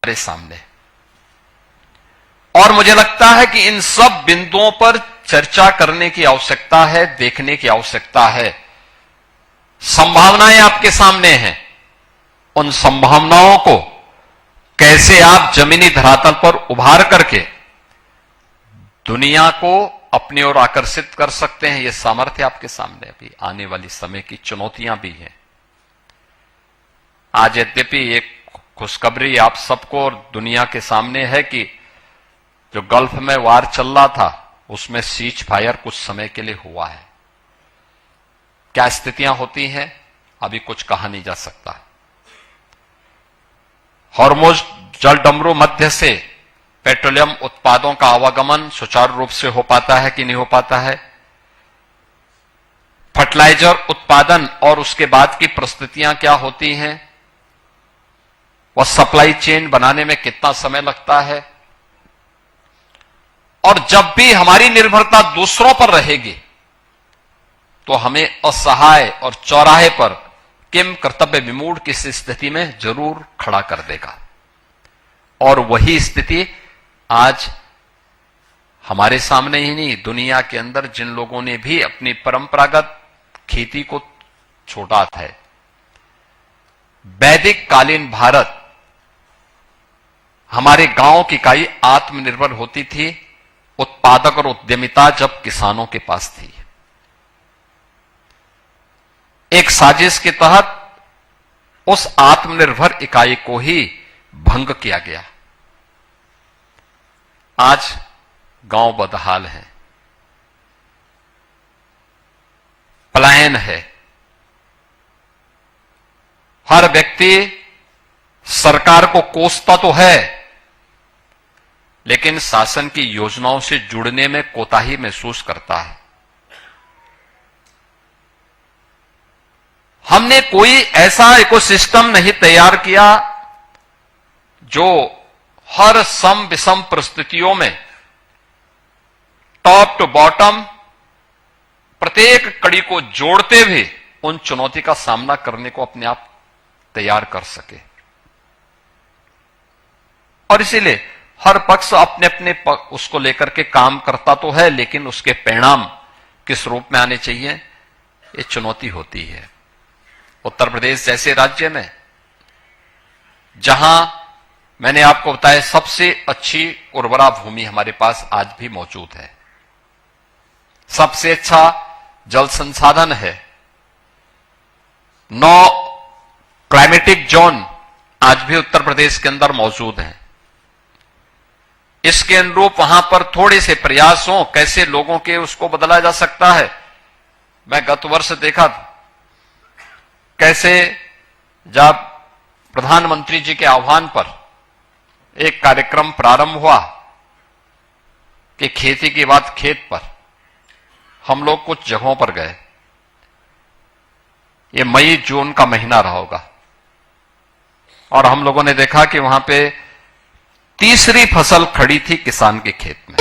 हमारे सामने। और मुझे लगता है कि इन सब बिंदुओं पर चर्चा करने की आवश्यकता है, देखने की आवश्यकता है। संभावनाएं आपके सामने हैं, उन संभावनाओं को कैसे आप जमीनी धरातल पर उभार करके दुनिया को अपनी ओर आकर्षित कर सकते हैं, यह सामर्थ्य आपके सामने अभी आने वाली समय की चुनौतियां भी हैं। आज यद्यपि एक खुशखबरी आप सबको और दुनिया के सामने है कि जो गल्फ में वार चल रहा था उसमें सीज फायर कुछ समय के लिए हुआ है। क्या स्थितियां होती हैं अभी कुछ कहा नहीं जा सकता। हॉर्मुज जलडमरू मध्य से पेट्रोलियम उत्पादों का आवागमन सुचारू रूप से हो पाता है कि नहीं हो पाता है। फर्टिलाइजर उत्पादन और उसके बाद की परिस्थितियां क्या होती हैं, वह सप्लाई चेन बनाने में कितना समय लगता है। और जब भी हमारी निर्भरता दूसरों पर रहेगी तो हमें असहाय और चौराहे पर किम कर्तव्य विमूढ़ की स्थिति में जरूर खड़ा कर देगा। और वही स्थिति आज हमारे सामने ही नहीं, दुनिया के अंदर जिन लोगों ने भी अपनी परंपरागत खेती को छोड़ा था। वैदिक कालीन भारत, हमारे गांव की इकाई आत्मनिर्भर होती थी, उत्पादक और उद्यमिता जब किसानों के पास थी। एक साजिश के तहत उस आत्मनिर्भर इकाई को ही भंग किया गया। आज गांव बदहाल है, पलायन है। हर व्यक्ति सरकार को कोसता तो है, लेकिन शासन की योजनाओं से जुड़ने में कोताही महसूस करता है। हमने कोई ऐसा इकोसिस्टम नहीं तैयार किया जो हर सम विषम परिस्थितियों में टॉप टू बॉटम प्रत्येक कड़ी को जोड़ते हुए उन चुनौती का सामना करने को अपने आप तैयार कर सके। और इसीलिए हर पक्ष अपने अपने उसको लेकर के काम करता तो है, लेकिन उसके परिणाम किस रूप में आने चाहिए, ये चुनौती होती है। उत्तर प्रदेश जैसे राज्य में, जहां मैंने आपको बताया सबसे अच्छी उर्वरा भूमि हमारे पास आज भी मौजूद है, सबसे अच्छा जल संसाधन है, 9 क्लाइमेटिक जोन आज भी उत्तर प्रदेश के अंदर मौजूद हैं। इसके अनुरूप वहां पर थोड़े से प्रयास हो, कैसे लोगों के उसको बदला जा सकता है। मैं गत वर्ष देखा कैसे जब प्रधानमंत्री जी के आह्वान पर एक कार्यक्रम प्रारंभ हुआ कि खेती की बात खेत पर, हम लोग कुछ जगहों पर गए। ये मई जून का महीना रहा होगा और हम लोगों ने देखा कि वहां पे तीसरी फसल खड़ी थी किसान के खेत में।